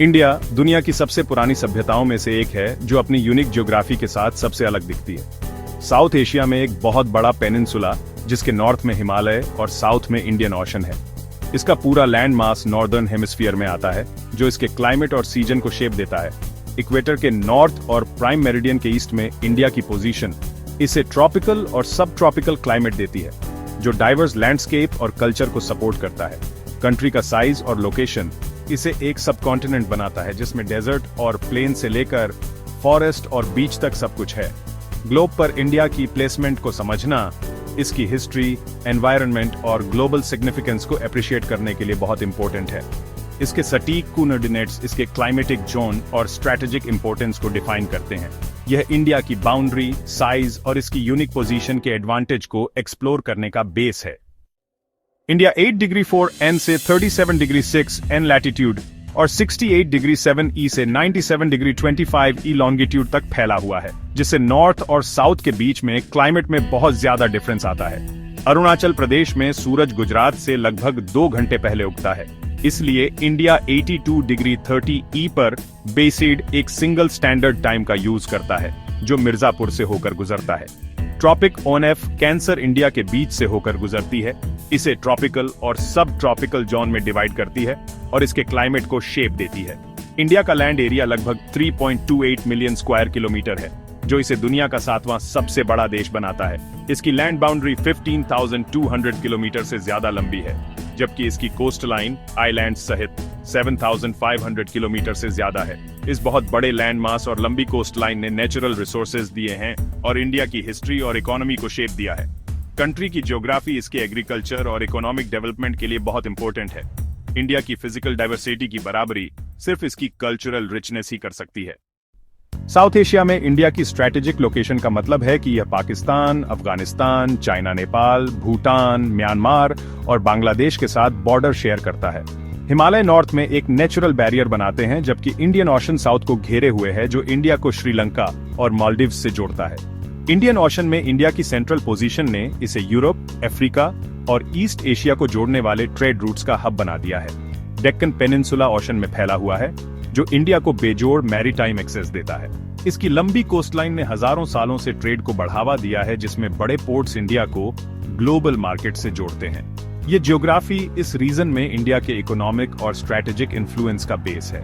India दुनिया की सबसे पुरानी सभ्यताओं में से एक है जो अपनी यूनिक ज्योग्राफी के साथ सबसे अलग दिखती है। साउथ एशिया में एक बहुत बड़ा पेनिनसुला जिसके नॉर्थ में हिमालय और साउथ में इंडियन ओशन है। इसका पूरा लैंड मास नॉर्दर्न हेमिस्फीयर में आता है जो इसके क्लाइमेट और सीजन को शेप देता है। इक्वेटर के नॉर्थ और प्राइम मेरिडियन के ईस्ट में इंडिया की पोजीशन इसे ट्रॉपिकल और सब ट्रॉपिकल क्लाइमेट देती है जो डाइवर्स लैंडस्केप और कल्चर को सपोर्ट करता है। कंट्री का साइज और लोकेशन इसे एक सबकॉन्टिनेंट बनाता है जिसमें डेजर्ट और प्लेन से लेकर फॉरेस्ट और बीच तक सब कुछ है। ग्लोब पर इंडिया की प्लेसमेंट को समझना इसकी हिस्ट्री, एनवायरनमेंट और ग्लोबल सिग्निफिकेंस को अप्रिशिएट करने के लिए बहुत इंपॉर्टेंट है। इसके सटीक कोऑर्डिनेट्स इसके क्लाइमेटिक जोन और स्ट्रेटेजिक इंपॉर्टेंस को डिफाइन करते हैं। यह इंडिया की बाउंड्री, साइज और इसकी यूनिक पोजीशन के एडवांटेज को एक्सप्लोर करने का बेस है। इंडिया 8 डिग्री 4 N से 37 डिग्री 6 N लैटिट्यूड और 68 डिग्री 7 E से 97 डिग्री 25 E लॉन्गिट्यूड तक फैला हुआ है, जिससे नॉर्थ और साउथ के बीच में क्लाइमेट में बहुत ज्यादा डिफरेंस आता है। अरुणाचल प्रदेश में सूरज गुजरात से लगभग 2 घंटे पहले उगता है, इसलिए इंडिया 82 डिग्री 30 E पर बेसिड एक सिंगल स्टैंडर्ड टाइम का यूज करता है जो मिर्जापुर से होकर गुजरता है। ट्रॉपिक ONF कैंसर इंडिया के बीच से होकर गुजरती है, इसे ट्रॉपिकल और सब ट्रॉपिकल जोन में डिवाइड करती है और इसके क्लाइमेट को शेप देती है। इंडिया का लैंड एरिया लगभग 3.28 मिलियन स्क्वायर किलोमीटर है, जो इसे दुनिया का 7वां सबसे बड़ा देश बनाता है। इसकी लैंड बाउंड्री 15,200 किलोमीटर से ज्यादा लंबी है, जबकि इसकी कोस्ट लाइन आइलैंड सहित 7,500 किलोमीटर से ज्यादा है। इस बहुत बड़े लैंड मास और लंबी कोस्ट लाइन ने नेचुरल रिसोर्सेज दिए हैं और इंडिया की हिस्ट्री और इकोनॉमी को शेप दिया है। कंट्री की ज्योग्राफी इसके एग्रीकल्चर और इकोनॉमिक डेवलपमेंट के लिए बहुत इंपॉर्टेंट है। इंडिया की फिजिकल डाइवर्सिटी की बराबरी सिर्फ इसकी कल्चरल रिचनेस ही कर सकती है। साउथ एशिया में इंडिया की स्ट्रैटेजिक लोकेशन का मतलब है कि यह पाकिस्तान, अफगानिस्तान, चाइना, नेपाल, भूटान, म्यांमार और बांग्लादेश के साथ बॉर्डर शेयर करता है। हिमालय नॉर्थ में एक नेचुरल बैरियर बनाते हैं, जबकि इंडियन ओशन साउथ को घेरे हुए है जो इंडिया को श्रीलंका और मालदीव्स से जोड़ता है। इंडियन ओशन में इंडिया की सेंट्रल पोजीशन ने इसे यूरोप, अफ्रीका और ईस्ट एशिया को जोड़ने वाले ट्रेड रूट्स का हब बना दिया है। डेक्कन पेनिनसुला ओशन में फैला हुआ है जो इंडिया को बेजोड़ मैरीटाइम एक्सेस देता है। इसकी लंबी कोस्टलाइन ने हजारों सालों से ट्रेड को बढ़ावा दिया है, जिसमें बड़े पोर्ट्स इंडिया को ग्लोबल मार्केट से जोड़ते हैं। ये ज्योग्राफी इस रीजन में इंडिया के इकोनॉमिक और स्ट्रेटेजिक इन्फ्लुएंस का बेस है।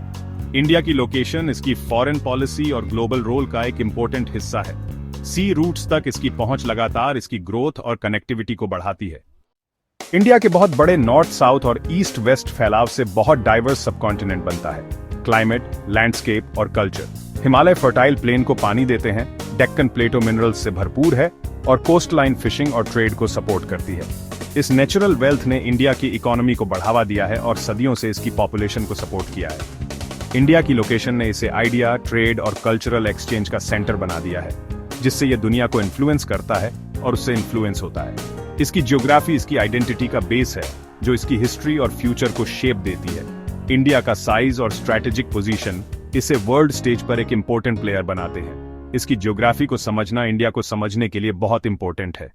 इंडिया की लोकेशन इसकी फॉरेन पॉलिसी और ग्लोबल रोल का एक इम्पोर्टेंट हिस्सा है। सी रूट्स तक इसकी पहुंच लगातार इसकी ग्रोथ और कनेक्टिविटी को बढ़ाती है। इंडिया के बहुत बड़े नॉर्थ साउथ और ईस्ट वेस्ट फैलाव से बहुत डाइवर्स सबकॉन्टिनेंट बनता है। क्लाइमेट, लैंडस्केप और कल्चर। हिमालय फर्टाइल प्लेन को पानी देते हैं, डेक्कन प्लेटो मिनरल्स से भरपूर है और कोस्ट लाइन फिशिंग और ट्रेड को सपोर्ट करती है। इस नेचुरल वेल्थ ने इंडिया की इकोनॉमी को बढ़ावा दिया है और सदियों से इसकी पॉपुलेशन को सपोर्ट किया है। इंडिया की लोकेशन ने इसे आइडिया, ट्रेड और कल्चरल एक्सचेंज का सेंटर बना दिया है, जिससे यह दुनिया को इन्फ्लुएंस करता है और उससे इन्फ्लुएंस होता है। इसकी ज्योग्राफी इसकी आइडेंटिटी का बेस है जो इसकी हिस्ट्री और फ्यूचर को शेप देती है। इंडिया का साइज और स्ट्रैटेजिक पोजीशन इसे वर्ल्ड स्टेज पर एक इंपॉर्टेंट प्लेयर बनाते हैं। इसकी ज्योग्राफी को समझना इंडिया को समझने के लिए बहुत इंपॉर्टेंट है।